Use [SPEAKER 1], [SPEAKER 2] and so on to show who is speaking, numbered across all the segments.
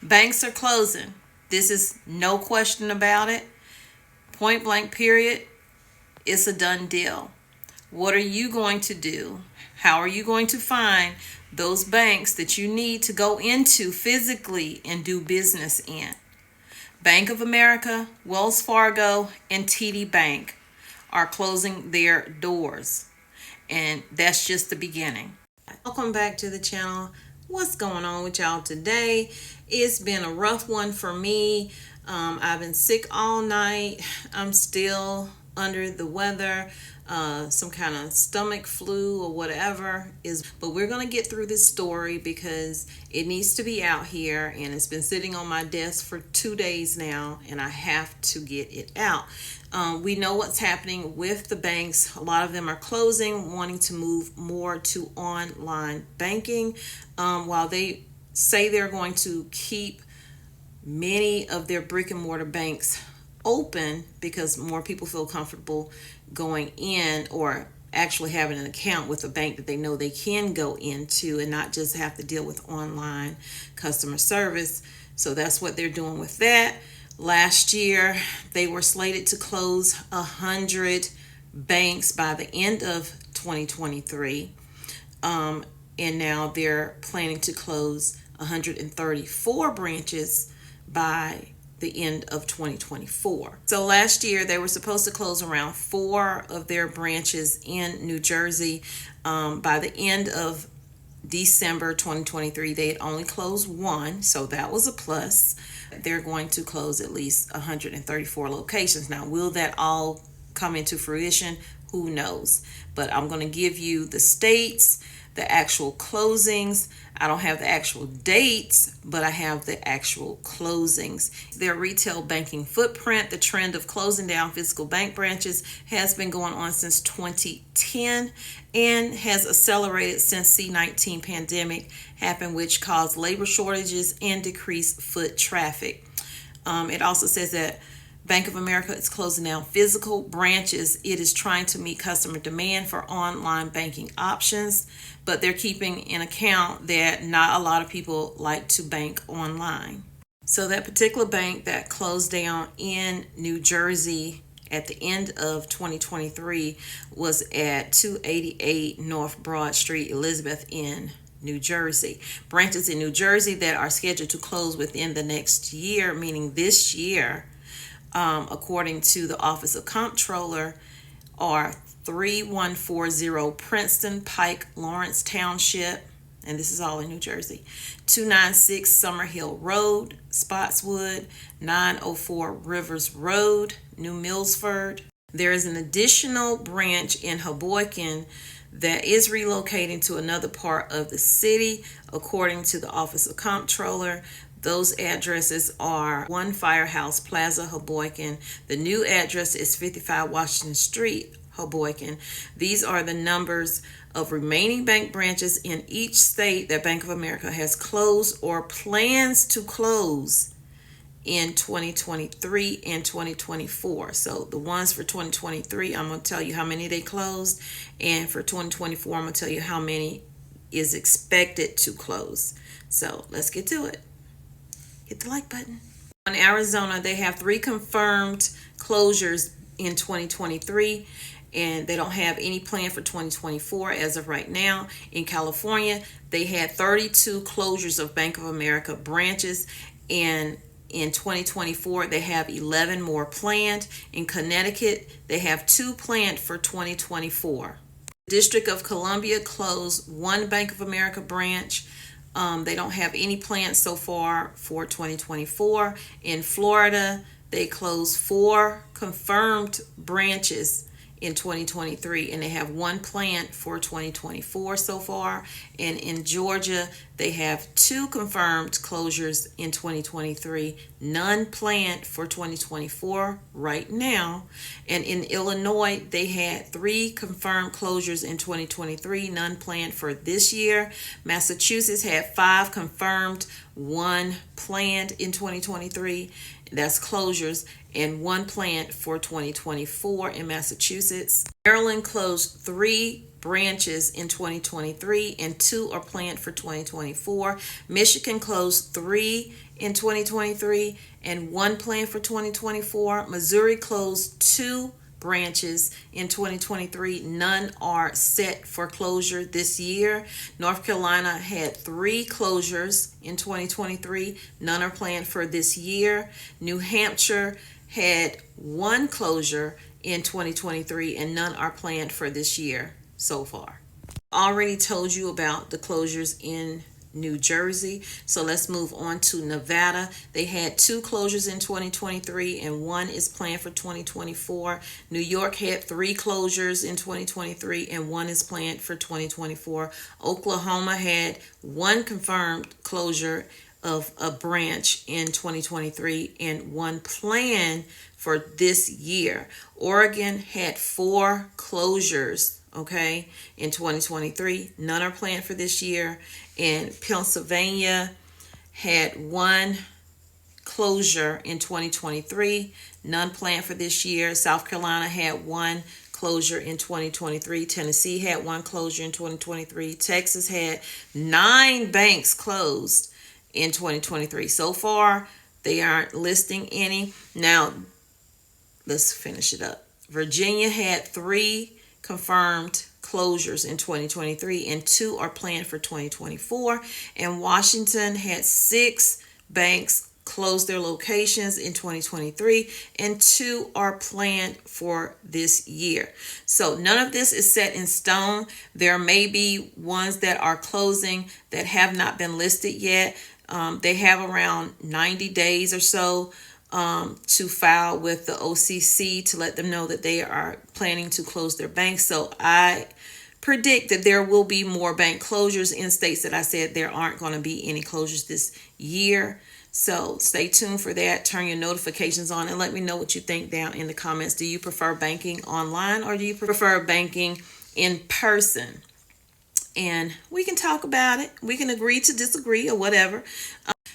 [SPEAKER 1] Banks are closing. This is no question about it. Point blank, period. It's a done deal. What are you going to do? How are you going to find those banks that you need to go into physically and do business in? Bank of America, Wells Fargo, and TD Bank are closing their doors. And that's just the beginning. Welcome back to the channel. What's going on with y'all today? It's been a rough one for me. I've been sick all night. I'm still under the weather, some kind of stomach flu or whatever but we're going to get through this story because it needs to be out here, and it's been sitting on my desk for 2 days now, and I have to get it out. We know what's happening with the banks. A lot of them are closing, wanting to move more to online banking. While they say they're going to keep many of their brick and mortar banks open because more people feel comfortable going in or actually having an account with a bank that they know they can go into and not just have to deal with online customer service. So that's what they're doing with that. Last year, they were slated to close 100 banks by the end of 2023. And now they're planning to close 134 branches by the end of 2024. So last year they were supposed to close around 4 of their branches in New Jersey. By the end of December 2023, they had only closed 1, so that was a plus. They're going to close at least 134 locations. Now, will that all come into fruition? Who knows? But I'm going to give you the states, the actual closings. I don't have the actual dates, but I have the actual closings. Their retail banking footprint, the trend of closing down physical bank branches has been going on since 2010 and has accelerated since C-19 pandemic happened, which caused labor shortages and decreased foot traffic. It also says that Bank of America is closing down physical branches. It is trying to meet customer demand for online banking options, but they're keeping in account that not a lot of people like to bank online. So that particular bank that closed down in New Jersey at the end of 2023 was at 288 North Broad Street, Elizabeth in New Jersey. Branches in New Jersey that are scheduled to close within the next year, meaning this year, according to the Office of Comptroller, are 3140 Princeton Pike, Lawrence Township, and this is all in New Jersey, 296 Summerhill Road, Spotswood, 904 Rivers Road, New Milford. There is an additional branch in Hoboken that is relocating to another part of the city, according to the Office of Comptroller. Those addresses are 1 Firehouse Plaza, Hoboken. The new address is 55 Washington Street, Hoboken. These are the numbers of remaining bank branches in each state that Bank of America has closed or plans to close in 2023 and 2024. So the ones for 2023, I'm going to tell you how many they closed. And for 2024, I'm going to tell you how many is expected to close. So let's get to it. Hit the like button. In Arizona, they have 3 confirmed closures in 2023, and they don't have any plan for 2024 as of right now. In California, they had 32 closures of Bank of America branches, and in 2024, they have 11 more planned. In Connecticut, they have 2 planned for 2024. The District of Columbia closed 1 Bank of America branch. They don't have any plans so far for 2024. In Florida, they closed 4 confirmed branches in 2023, and they have 1 planned for 2024 so far. And in Georgia, they have 2 confirmed closures in 2023, none planned for 2024 right now. And in Illinois, they had 3 confirmed closures in 2023, none planned for this year. Massachusetts had 5 confirmed, 1 planned in 2023. That's closures, and 1 planned for 2024 in Massachusetts. Maryland closed 3 branches in 2023, and 2 are planned for 2024. Michigan closed 3 in 2023 and 1 planned for 2024. Missouri closed 2 branches in 2023. None are set for closure this year. North Carolina had 3 closures in 2023. None are planned for this year. New Hampshire had 1 closure in 2023 and none are planned for this year so far. Already told you about the closures in New Jersey, so let's move on to Nevada. They had 2 closures in 2023 and 1 is planned for 2024. New York had 3 closures in 2023 and 1 is planned for 2024. Oklahoma had 1 confirmed closure of a branch in 2023 and 1 planned for this year. Oregon had 4 closures, okay, in 2023. None are planned for this year. And Pennsylvania had 1 closure in 2023. None planned for this year. South Carolina had 1 closure in 2023. Tennessee had 1 closure in 2023. Texas had 9 banks closed in 2023. So far, they aren't listing any. Now, let's finish it up. Virginia had 3 confirmed closures in 2023 and 2 are planned for 2024. And Washington had 6 banks close their locations in 2023 and 2 are planned for this year. So none of this is set in stone. There may be ones that are closing that have not been listed yet. They have around 90 days or so to file with the OCC to let them know that they are planning to close their banks. So I predict that there will be more bank closures in states that I said there aren't going to be any closures this year. So stay tuned for that. Turn your notifications on and let me know what you think down in the comments. Do you prefer banking online or do you prefer banking in person? And we can talk about it. We can agree to disagree or whatever.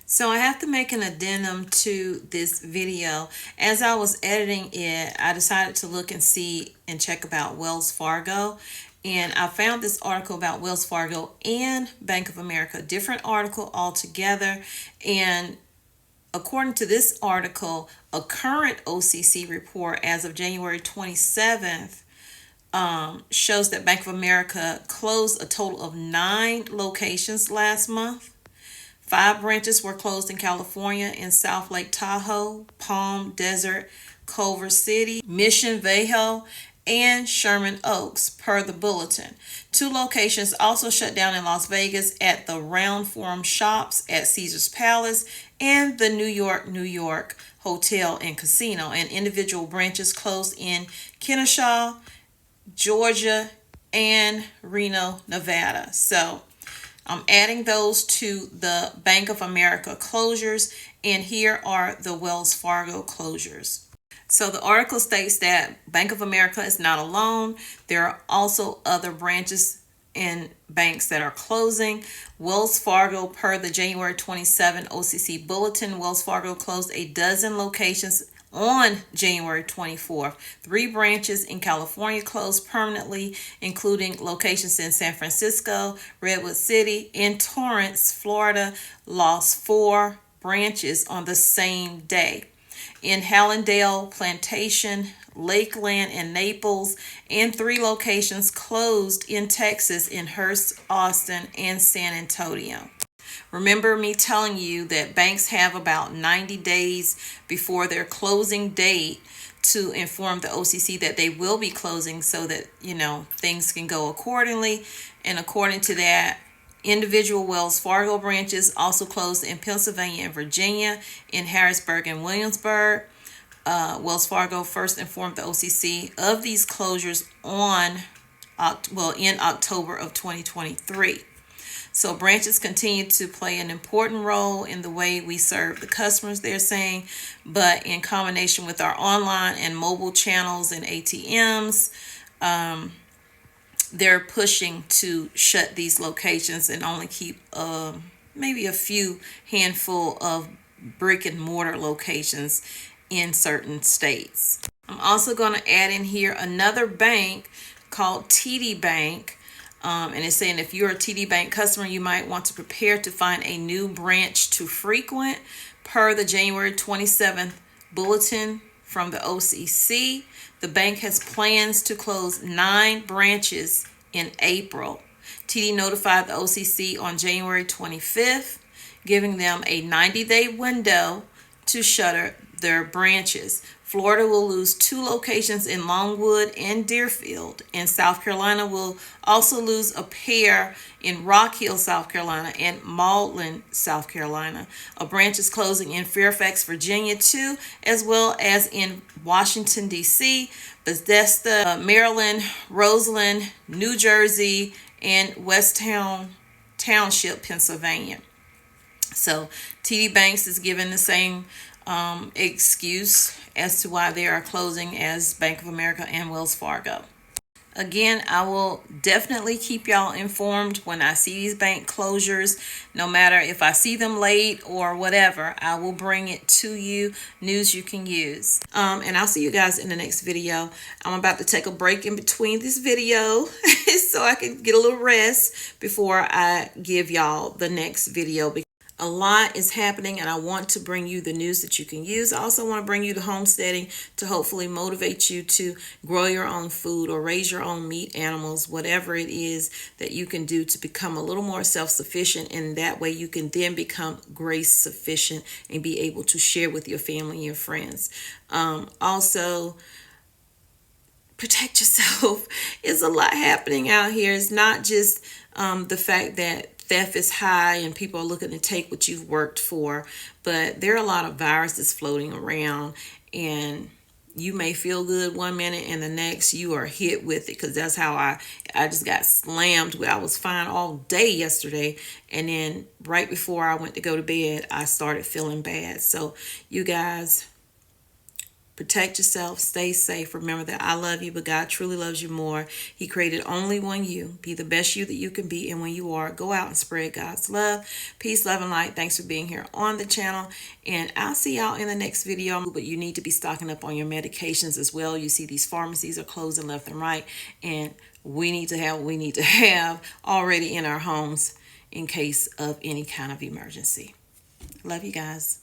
[SPEAKER 1] So I have to make an addendum to this video. As I was editing it, I decided to look and see and check about Wells Fargo. And I found this article about Wells Fargo and Bank of America, different article altogether. And according to this article, a current OCC report as of January 27th shows that Bank of America closed a total of 9 locations last month. 5 branches were closed in California in South Lake Tahoe, Palm Desert, Culver City, Mission Viejo, and Sherman Oaks, per the bulletin. 2 locations also shut down in Las Vegas at the Round Forum Shops at Caesars Palace and the New York Hotel and Casino. And individual branches closed in Kennesaw, Georgia, and Reno, Nevada. So I'm adding those to the Bank of America closures, and here are the Wells Fargo closures. So the article states that Bank of America is not alone. There are also other branches and banks that are closing. Wells Fargo, per the January 27 OCC bulletin, Wells Fargo closed a dozen locations on January 24th. 3 branches in California closed permanently, including locations in San Francisco, Redwood City, and Torrance, Florida, lost 4 branches on the same day. In Hallandale, Plantation, Lakeland, and Naples, and 3 locations closed in Texas in Hurst, Austin, and San Antonio. Remember me telling you that banks have about 90 days before their closing date to inform the OCC that they will be closing so that, things can go accordingly. And according to that, individual Wells Fargo branches also closed in Pennsylvania and Virginia, in Harrisburg and Williamsburg. Wells Fargo first informed the OCC of these closures in October of 2023. So branches continue to play an important role in the way we serve the customers, they're saying, but in combination with our online and mobile channels and ATMs, they're pushing to shut these locations and only keep maybe a few handful of brick and mortar locations in certain states. I'm also going to add in here another bank called TD Bank. And it's saying if you're a TD Bank customer, you might want to prepare to find a new branch to frequent. Per the January 27th bulletin from the OCC, the bank has plans to close 9 branches in April. TD notified the OCC on January 25th, giving them a 90-day window to shutter their branches. Florida will lose 2 locations in Longwood and Deerfield, and South Carolina will also lose a pair in Rock Hill, South Carolina, and Maudlin, South Carolina. A branch is closing in Fairfax, Virginia, too, as well as in Washington, D.C., Bethesda, Maryland, Roseland, New Jersey, and Westtown Township, Pennsylvania. So TD Banks is given the same excuse as to why they are closing as Bank of America and Wells Fargo. Again, I will definitely keep y'all informed when I see these bank closures. No matter if I see them late or whatever, I will bring it to you, news you can use. And I'll see you guys in the next video. I'm about to take a break in between this video so I can get a little rest before I give y'all the next video. A lot is happening, and I want to bring you the news that you can use. I also want to bring you the homesteading to hopefully motivate you to grow your own food or raise your own meat animals, whatever it is that you can do to become a little more self-sufficient, and that way you can then become grace sufficient and be able to share with your family and your friends. Also, protect yourself. There's a lot happening out here. It's not just the fact that theft is high and people are looking to take what you've worked for, but there are a lot of viruses floating around, and you may feel good one minute and the next you are hit with it, because that's how I just got slammed. I was fine all day yesterday, and then right before I went to go to bed, I started feeling bad. So you guys, protect yourself, stay safe. Remember that I love you, but God truly loves you more. He created only one you. Be the best you that you can be, and when you are, go out and spread God's love. Peace, love, and light. Thanks for being here on the channel, and I'll see y'all in the next video. But you need to be stocking up on your medications as well. You see these pharmacies are closing left and right, and we need to have already in our homes in case of any kind of emergency. Love you guys.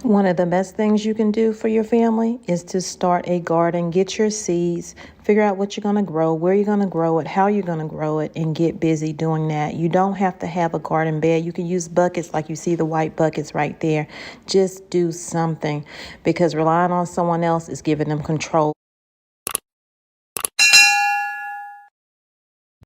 [SPEAKER 1] One of the best things you can do for your family is to start a garden, get your seeds, figure out what you're going to grow, where you're going to grow it, how you're going to grow it, and get busy doing that. You don't have to have a garden bed. You can use buckets like you see the white buckets right there. Just do something, because relying on someone else is giving them control.